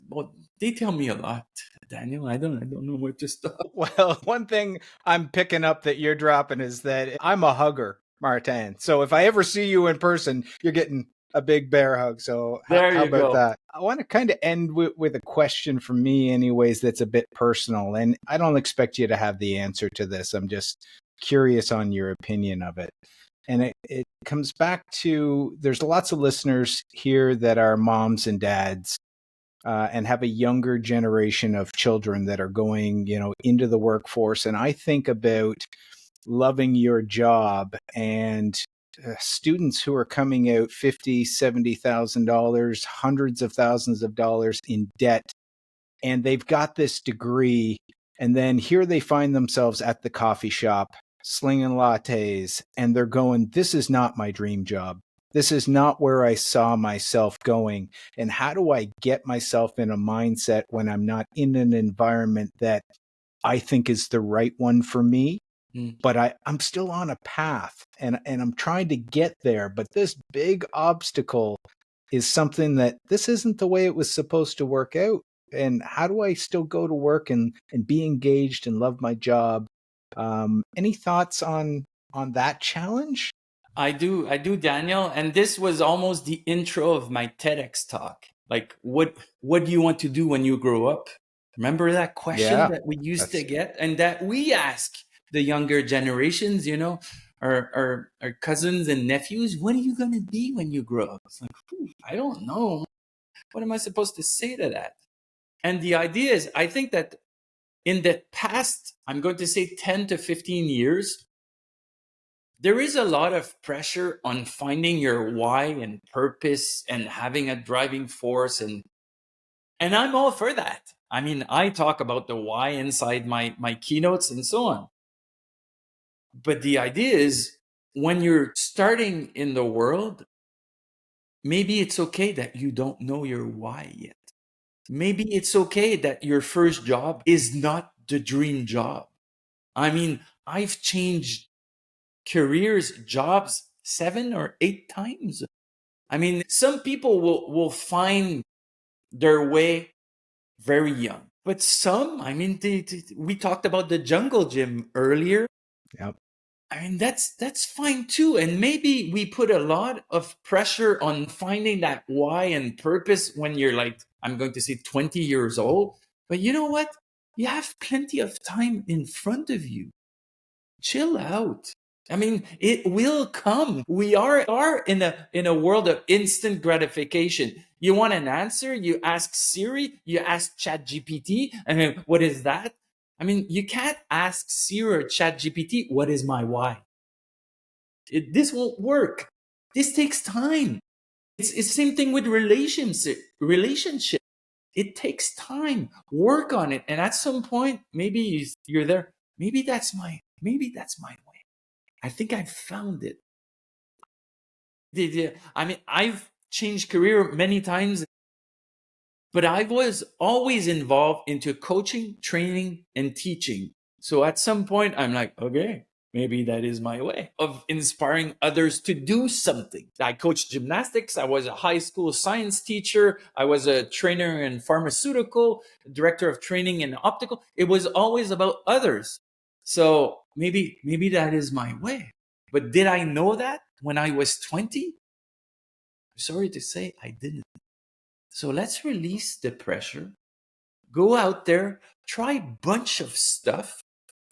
well, they tell me a lot, Daniel. I don't know where to stop. Well, one thing I'm picking up that you're dropping is that I'm a hugger, Martin. So if I ever see you in person, you're getting a big bear hug. So There how you about go. that? I want to kind of end with a question from me, anyways, that's a bit personal. And I don't expect you to have the answer to this. I'm just curious on your opinion of it. And it comes back to there's lots of listeners here that are moms and dads and have a younger generation of children that are going, into the workforce. And I think about loving your job and students who are coming out $50,000, $70,000, hundreds of thousands of dollars in debt, and they've got this degree, and then here they find themselves at the coffee shop slinging lattes, and they're going, "This is not my dream job. This is not where I saw myself going. And how do I get myself in a mindset when I'm not in an environment that I think is the right one for me? But I'm still on a path and I'm trying to get there. But this big obstacle is something that this isn't the way it was supposed to work out. And how do I still go to work and be engaged and love my job? Any thoughts on that challenge? I do, Daniel. And this was almost the intro of my TEDx talk. Like, what do you want to do when you grow up? Remember that question Yeah, that we used to get and that we ask the younger generations, our cousins and nephews, what are you going to be when you grow up? It's like, I don't know. What am I supposed to say to that? And the idea is, I think that in the past, I'm going to say 10 to 15 years, there is a lot of pressure on finding your why and purpose and having a driving force. And I'm all for that. I mean, I talk about the why inside my keynotes and so on. But the idea is when you're starting in the world, maybe it's okay that you don't know your why yet. Maybe it's okay that your first job is not the dream job. I mean, I've changed careers, jobs 7 or 8 times. I mean, some people will find their way very young, but some, I mean, we talked about the jungle gym earlier. Yep. I mean, that's fine too. And maybe we put a lot of pressure on finding that why and purpose when you're like, I'm going to say 20 years old. But you know what? You have plenty of time in front of you. Chill out. I mean, it will come. We are in a world of instant gratification. You want an answer, you ask Siri, you ask ChatGPT. I mean, what is that? I mean, you can't ask Siri or ChatGPT, what is my why? This won't work. This takes time. It's the same thing with relationship. It takes time. Work on it. And at some point, maybe you're there. Maybe that's my way. I think I found it. I mean, I've changed career many times, but I was always involved into coaching, training, and teaching. So at some point, I'm like, okay, maybe that is my way of inspiring others to do something. I coached gymnastics. I was a high school science teacher. I was a trainer in pharmaceutical, director of training in optical. It was always about others. So maybe that is my way. But did I know that when I was 20? Sorry to say, I didn't. So let's release the pressure. Go out there, try a bunch of stuff.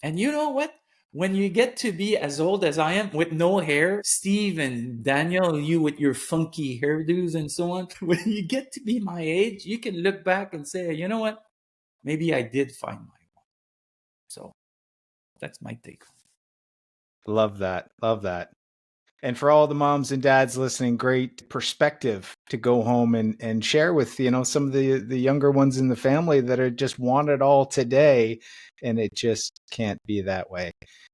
And you know what? When you get to be as old as I am with no hair, Steve and Daniel, you with your funky hairdos and so on, when you get to be my age, you can look back and say, you know what? Maybe I did find my one. So that's my take. Love that. Love that. And for all the moms and dads listening, great perspective to go home and share with, some of the younger ones in the family that are just want it all today. And it just can't be that way.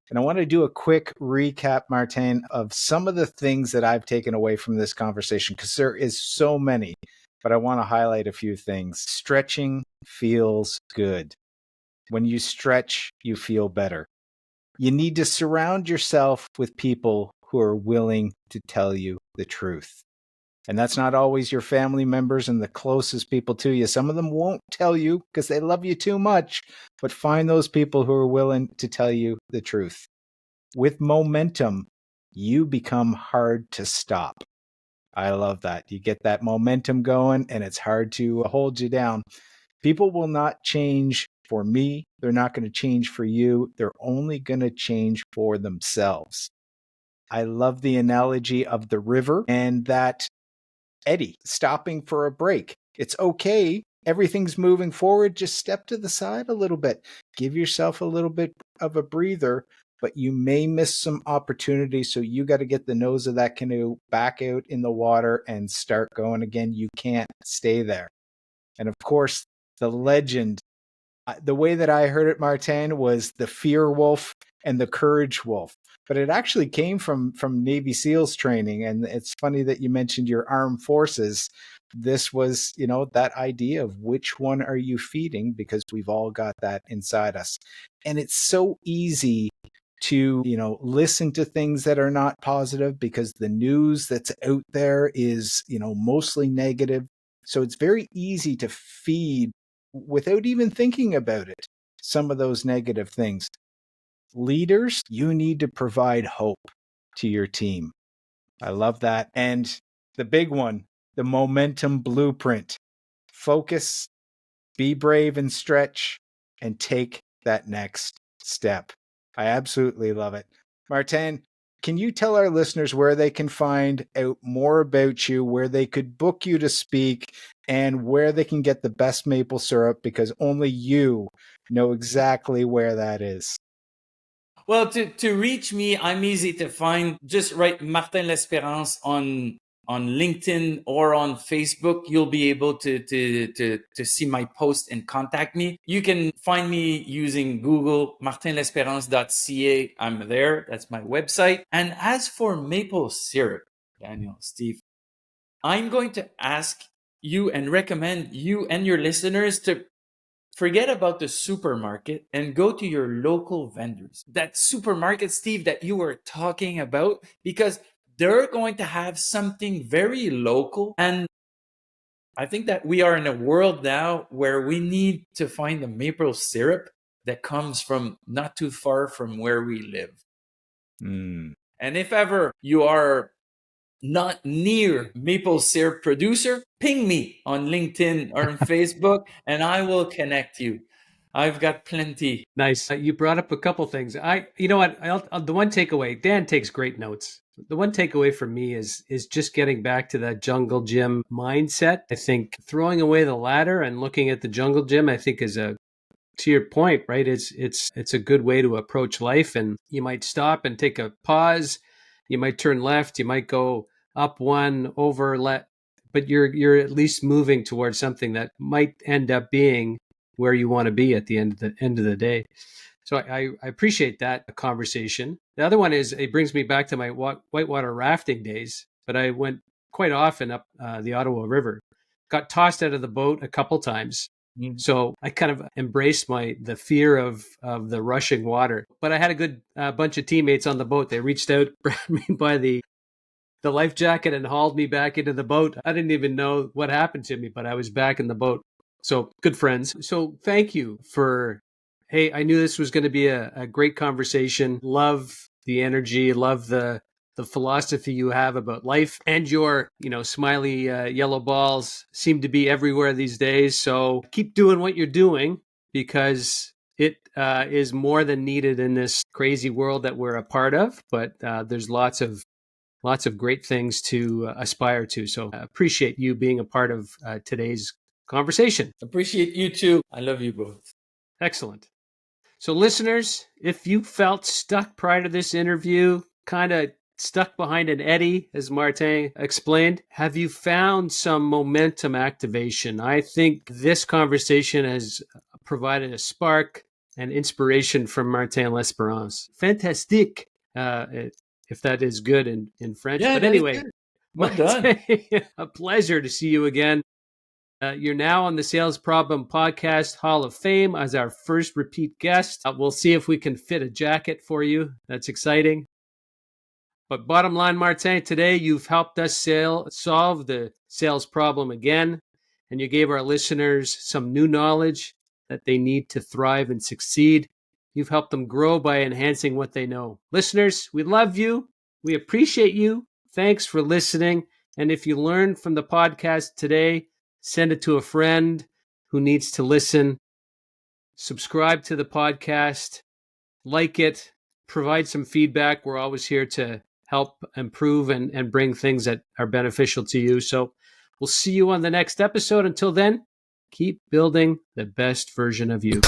And I want to do a quick recap, Martin, of some of the things that I've taken away from this conversation, because there is so many, but I want to highlight a few things. Stretching feels good. When you stretch, you feel better. You need to surround yourself with people who are willing to tell you the truth. And that's not always your family members and the closest people to you. Some of them won't tell you because they love you too much, but find those people who are willing to tell you the truth. With momentum, you become hard to stop. I love that. You get that momentum going and it's hard to hold you down. People will not change for me. They're not going to change for you. They're only going to change for themselves. I love the analogy of the river and that eddy stopping for a break. It's okay. Everything's moving forward. Just step to the side a little bit. Give yourself a little bit of a breather, but you may miss some opportunities. So you got to get the nose of that canoe back out in the water and start going again. You can't stay there. And of course, the legend, the way that I heard it, Martin, was the fear wolf and the courage wolf. But it actually came from Navy SEALs training. And it's funny that you mentioned your armed forces. This was, that idea of which one are you feeding, because we've all got that inside us. And it's so easy to, listen to things that are not positive because the news that's out there is, mostly negative. So it's very easy to feed without even thinking about it, some of those negative things. Leaders, you need to provide hope to your team. I love that. And the big one, the momentum blueprint. Focus, be brave and stretch, and take that next step. I absolutely love it. Martin, can you tell our listeners where they can find out more about you, where they could book you to speak, and where they can get the best maple syrup, because only you know exactly where that is? Well, to reach me, I'm easy to find. Just write Martin Lesperance on LinkedIn or on Facebook. You'll be able to see my post and contact me. You can find me using Google, martinlesperance.ca. I'm there. That's my website. And as for maple syrup, Daniel, Steve, I'm going to ask you and recommend you and your listeners to forget about the supermarket and go to your local vendors. That supermarket, Steve, that you were talking about, because they're going to have something very local. And I think that we are in a world now where we need to find the maple syrup that comes from not too far from where we live. Mm. And if ever you are not near maple syrup producer, ping me on LinkedIn or on Facebook and I will connect you. I've got plenty. Nice. You brought up a couple things. You know what? The one takeaway, Dan takes great notes. The one takeaway for me is just getting back to that jungle gym mindset. I think throwing away the ladder and looking at the jungle gym, I think is to your point, right? It's a good way to approach life. And you might stop and take a pause. You might turn left. You might go up one, over, but you're at least moving towards something that might end up being where you want to be at the end of the day. So I appreciate that conversation. The other one is it brings me back to my whitewater rafting days, but I went quite often up the Ottawa River. Got tossed out of the boat a couple times. So I kind of embraced the fear of the rushing water. But I had a good bunch of teammates on the boat. They reached out, grabbed me by the life jacket and hauled me back into the boat. I didn't even know what happened to me, but I was back in the boat. So good friends. So thank you for, hey, I knew this was going to be a great conversation. Love the energy, love the philosophy you have about life, and your, smiley yellow balls seem to be everywhere these days. So keep doing what you're doing, because it is more than needed in this crazy world that we're a part of. But there's lots of great things to aspire to. So appreciate you being a part of today's conversation. Appreciate you too. I love you both. Excellent. So listeners, if you felt stuck prior to this interview, kind of stuck behind an eddy, as Martin explained? Have you found some momentum activation? I think this conversation has provided a spark and inspiration from Martin Lesperance. Fantastique, if that is good in French. Yeah, But that is anyway, good. Well done. a pleasure to see you again. You're now on the Sales Problem Podcast Hall of Fame as our first repeat guest. We'll see if we can fit a jacket for you. That's exciting. But bottom line, Martin, today you've helped us solve the sales problem again, and you gave our listeners some new knowledge that they need to thrive and succeed. You've helped them grow by enhancing what they know. Listeners, we love you. We appreciate you. Thanks for listening. And if you learned from the podcast today, send it to a friend who needs to listen. Subscribe to the podcast, like it, provide some feedback. We're always here to help improve and bring things that are beneficial to you. So we'll see you on the next episode. Until then, keep building the best version of you.